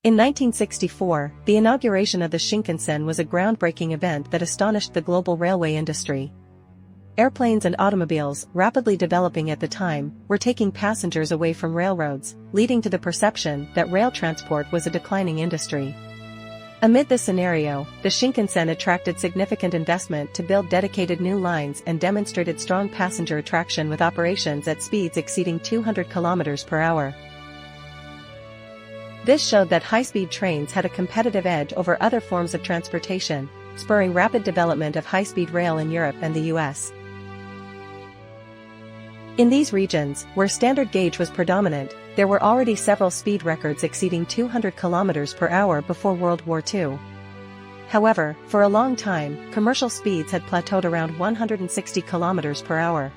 In 1964, the inauguration of the Shinkansen was a groundbreaking event that astonished the global railway industry. Airplanes and automobiles, rapidly developing at the time, were taking passengers away from railroads, leading to the perception that rail transport was a declining industry. Amid this scenario, the Shinkansen attracted significant investment to build dedicated new lines and demonstrated strong passenger attraction with operations at speeds exceeding 200 km per hour. This showed that high-speed trains had a competitive edge over other forms of transportation, spurring rapid development of high-speed rail in Europe and the US. In these regions, where standard gauge was predominant, there were already several speed records exceeding 200 km per hour before World War II. However, for a long time, commercial speeds had plateaued around 160 km per hour.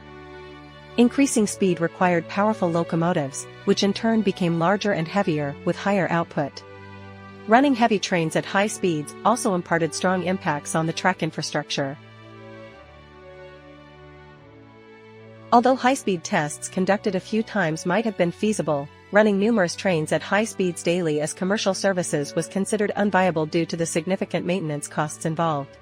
Increasing speed required powerful locomotives, which in turn became larger and heavier with higher output. Running heavy trains at high speeds also imparted strong impacts on the track infrastructure. Although high-speed tests conducted a few times might have been feasible, running numerous trains at high speeds daily as commercial services was considered unviable due to the significant maintenance costs involved.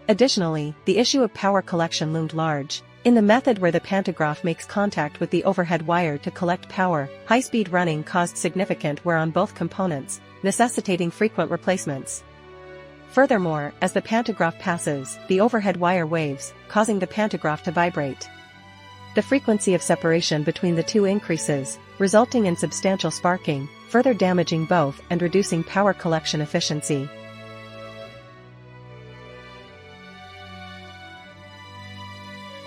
Additionally, the issue of power collection loomed large. In the method where the pantograph makes contact with the overhead wire to collect power, high-speed running caused significant wear on both components, necessitating frequent replacements. Furthermore, as the pantograph passes, the overhead wire waves, causing the pantograph to vibrate. The frequency of separation between the two increases, resulting in substantial sparking, further damaging both and reducing power collection efficiency.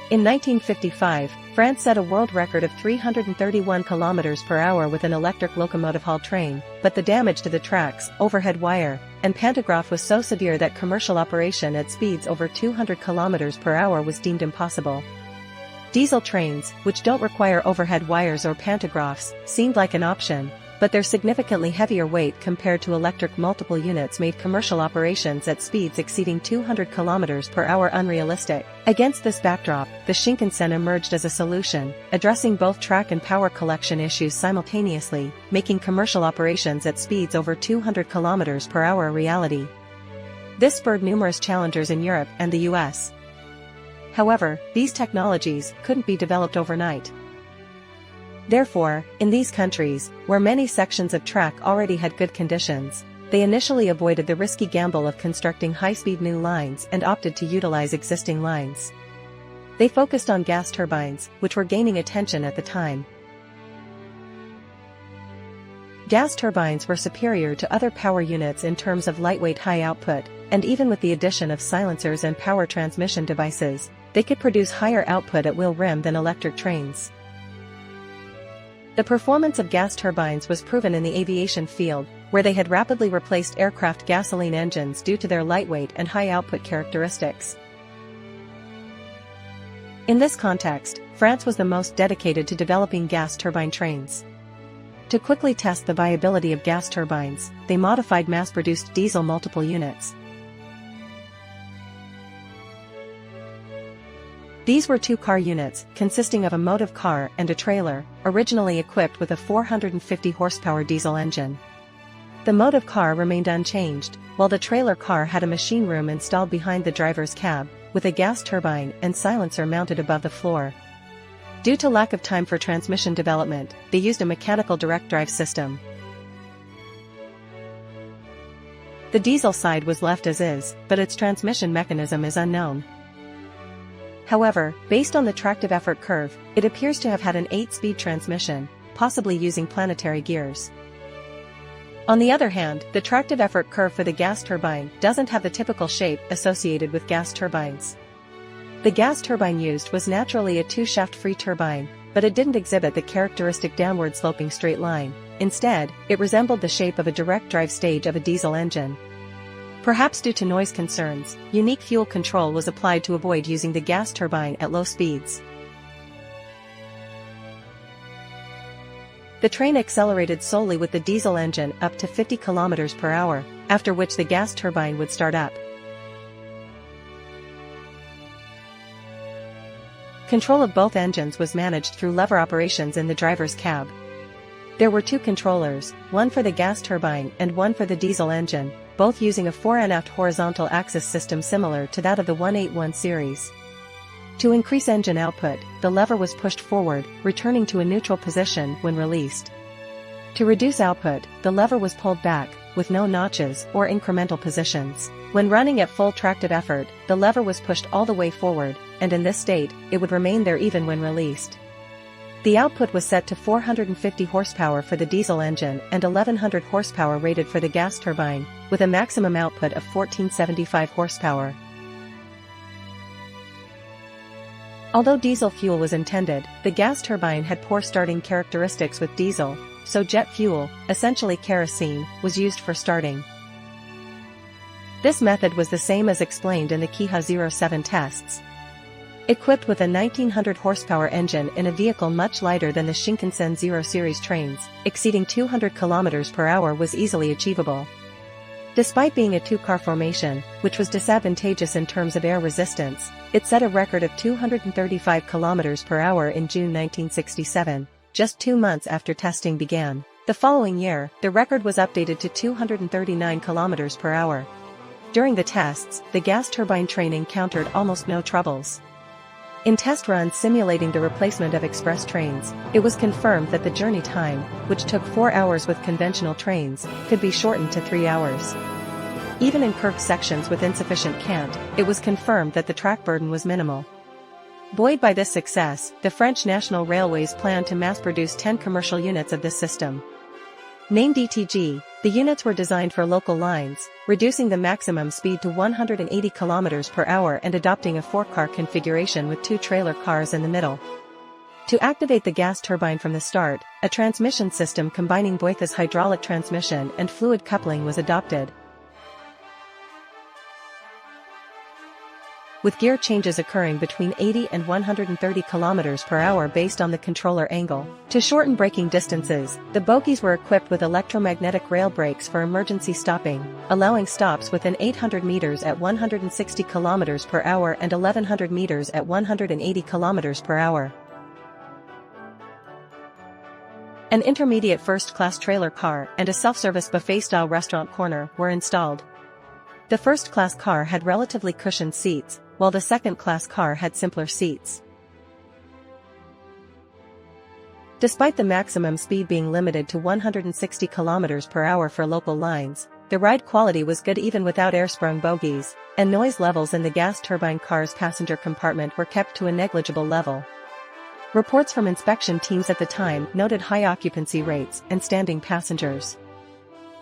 In 1955, France set a world record of 331 km per hour with an electric locomotive-hauled train, but the damage to the tracks, overhead wire, and pantograph was so severe that commercial operation at speeds over 200 km per hour was deemed impossible. Diesel trains, which don't require overhead wires or pantographs, seemed like an option, but their significantly heavier weight compared to electric multiple units made commercial operations at speeds exceeding 200 km per hour unrealistic. Against this backdrop, the Shinkansen emerged as a solution, addressing both track and power collection issues simultaneously, making commercial operations at speeds over 200 km per hour a reality. This spurred numerous challengers in Europe and the US. However, these technologies couldn't be developed overnight. Therefore, in these countries, where many sections of track already had good conditions, they initially avoided the risky gamble of constructing high-speed new lines and opted to utilize existing lines. They focused on gas turbines, which were gaining attention at the time. Gas turbines were superior to other power units in terms of lightweight high output, and even with the addition of silencers and power transmission devices, they could produce higher output at wheel rim than electric trains. The performance of gas turbines was proven in the aviation field, where they had rapidly replaced aircraft gasoline engines due to their lightweight and high output characteristics. In this context, France was the most dedicated to developing gas turbine trains. To quickly test the viability of gas turbines, they modified mass-produced diesel multiple units. These were two-car units, consisting of a motive car and a trailer, originally equipped with a 450 horsepower diesel engine. The motive car remained unchanged, while the trailer car had a machine room installed behind the driver's cab, with a gas turbine and silencer mounted above the floor. Due to lack of time for transmission development, they used a mechanical direct drive system. The diesel side was left as is, but its transmission mechanism is unknown. However, based on the tractive effort curve, it appears to have had an 8-speed transmission, possibly using planetary gears. On the other hand, the tractive effort curve for the gas turbine doesn't have the typical shape associated with gas turbines. The gas turbine used was naturally a two-shaft free turbine, but it didn't exhibit the characteristic downward-sloping straight line. Instead, it resembled the shape of a direct drive stage of a diesel engine. Perhaps due to noise concerns, unique fuel control was applied to avoid using the gas turbine at low speeds. The train accelerated solely with the diesel engine up to 50 km per hour, after which the gas turbine would start up. Control of both engines was managed through lever operations in the driver's cab. There were two controllers, one for the gas turbine and one for the diesel engine, both using a fore and aft horizontal axis system similar to that of the 181 series. To increase engine output, the lever was pushed forward, returning to a neutral position when released. To reduce output, the lever was pulled back, with no notches or incremental positions. When running at full tractive effort, the lever was pushed all the way forward, and in this state, it would remain there even when released. The output was set to 450 horsepower for the diesel engine and 1100 horsepower rated for the gas turbine, with a maximum output of 1475 horsepower. Although diesel fuel was intended, the gas turbine had poor starting characteristics with diesel, so jet fuel, essentially kerosene, was used for starting. This method was the same as explained in the Kiha 07 tests. Equipped with a 1900 horsepower engine in a vehicle much lighter than the Shinkansen 0 series trains, exceeding 200 km per hour was easily achievable. Despite being a two-car formation, which was disadvantageous in terms of air resistance, it set a record of 235 km per hour in June 1967, just 2 months after testing began. The following year, the record was updated to 239 km per hour. During the tests, the gas turbine train encountered almost no troubles. In test runs simulating the replacement of express trains, it was confirmed that the journey time, which took 4 hours with conventional trains, could be shortened to 3 hours. Even in curved sections with insufficient cant, it was confirmed that the track burden was minimal. Buoyed by this success, the French National Railways planned to mass-produce 10 commercial units of this system. Named ETG, the units were designed for local lines, reducing the maximum speed to 180 km per hour and adopting a 4-car configuration with 2 trailer cars in the middle. To activate the gas turbine from the start, a transmission system combining Boyka's hydraulic transmission and fluid coupling was adopted, with gear changes occurring between 80 and 130 km per hour based on the controller angle. To shorten braking distances, the bogies were equipped with electromagnetic rail brakes for emergency stopping, allowing stops within 800 meters at 160 km per hour and 1100 meters at 180 km per hour. An intermediate first-class trailer car and a self-service buffet-style restaurant corner were installed. The first-class car had relatively cushioned seats, while the second-class car had simpler seats. Despite the maximum speed being limited to 160 km per hour for local lines, the ride quality was good even without air-sprung bogies, and noise levels in the gas turbine car's passenger compartment were kept to a negligible level. Reports from inspection teams at the time noted high occupancy rates and standing passengers.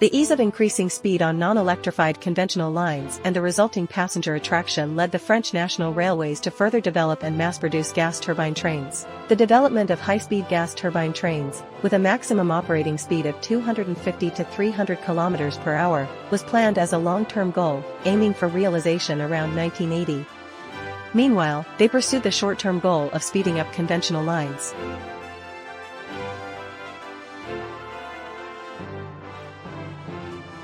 The ease of increasing speed on non-electrified conventional lines and the resulting passenger attraction led the French National Railways to further develop and mass-produce gas turbine trains. The development of high-speed gas turbine trains, with a maximum operating speed of 250 to 300 km per hour, was planned as a long-term goal, aiming for realization around 1980. Meanwhile, they pursued the short-term goal of speeding up conventional lines.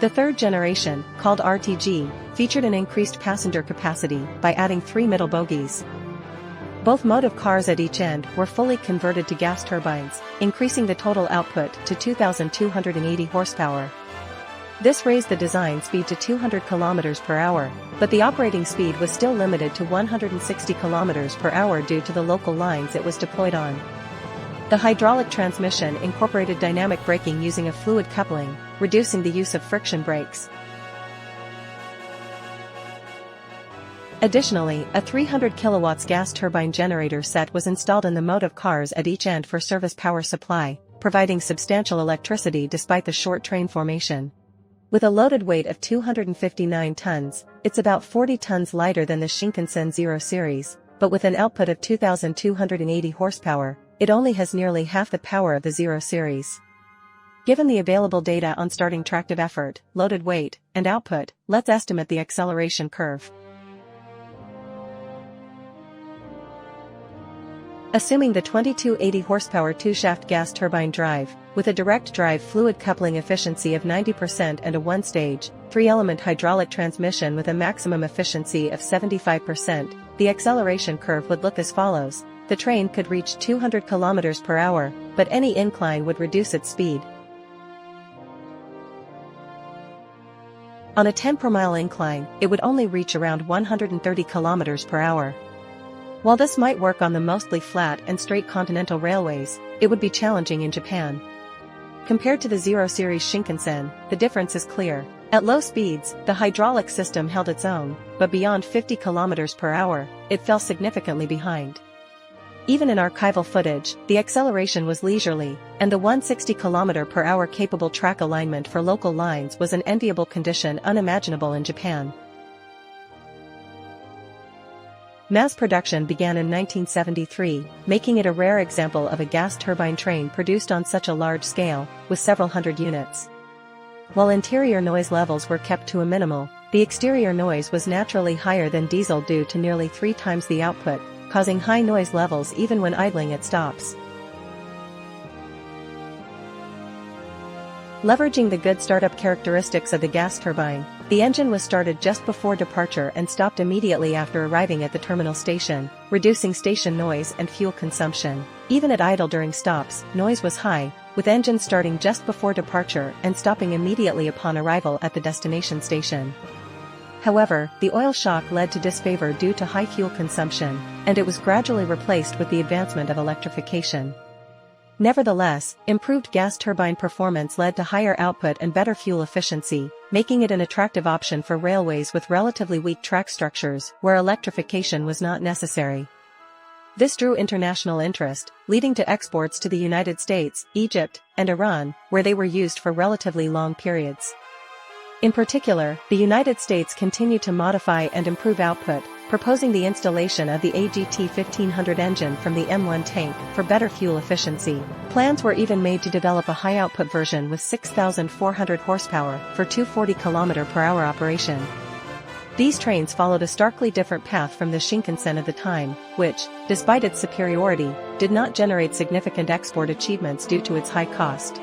The third generation, called RTG, featured an increased passenger capacity by adding 3 middle bogies. Both motive cars at each end were fully converted to gas turbines, increasing the total output to 2,280 horsepower. This raised the design speed to 200 km per hour, but the operating speed was still limited to 160 km per hour due to the local lines it was deployed on. The hydraulic transmission incorporated dynamic braking using a fluid coupling, reducing the use of friction brakes. Additionally, a 300 kW gas turbine generator set was installed in the motive cars at each end for service power supply, providing substantial electricity despite the short train formation. With a loaded weight of 259 tons, it's about 40 tons lighter than the Shinkansen 0 series, but with an output of 2,280 horsepower, it only has nearly half the power of the 0 series. Given the available data on starting tractive effort, loaded weight, and output, let's estimate the acceleration curve. Assuming the 2280 horsepower 2-shaft gas turbine drive, with a direct drive fluid coupling efficiency of 90% and a 1-stage, 3-element hydraulic transmission with a maximum efficiency of 75%, the acceleration curve would look as follows. the train could reach 200 km per hour, but any incline would reduce its speed. On a 10-per-mile incline, it would only reach around 130 km per hour. While this might work on the mostly flat and straight continental railways, it would be challenging in Japan. Compared to the Zero Series Shinkansen, the difference is clear. At low speeds, the hydraulic system held its own, but beyond 50 km per hour, it fell significantly behind. Even in archival footage, the acceleration was leisurely, and the 160 km per hour capable track alignment for local lines was an enviable condition unimaginable in Japan. Mass production began in 1973, making it a rare example of a gas turbine train produced on such a large scale, with several hundred units. While interior noise levels were kept to a minimal, the exterior noise was naturally higher than diesel due to nearly 3 times the output, causing high noise levels even when idling at stops. Leveraging the good startup characteristics of the gas turbine, the engine was started just before departure and stopped immediately after arriving at the terminal station, reducing station noise and fuel consumption. Even at idle during stops, noise was high, with engines starting just before departure and stopping immediately upon arrival at the destination station. However, the oil shock led to disfavor due to high fuel consumption, and it was gradually replaced with the advancement of electrification. Nevertheless, improved gas turbine performance led to higher output and better fuel efficiency, making it an attractive option for railways with relatively weak track structures, where electrification was not necessary. This drew international interest, leading to exports to the United States, Egypt, and Iran, where they were used for relatively long periods. In particular, the United States continued to modify and improve output, proposing the installation of the AGT 1500 engine from the M1 tank for better fuel efficiency. Plans were even made to develop a high-output version with 6,400 horsepower for 240 km per hour operation. These trains followed a starkly different path from the Shinkansen of the time, which, despite its superiority, did not generate significant export achievements due to its high cost.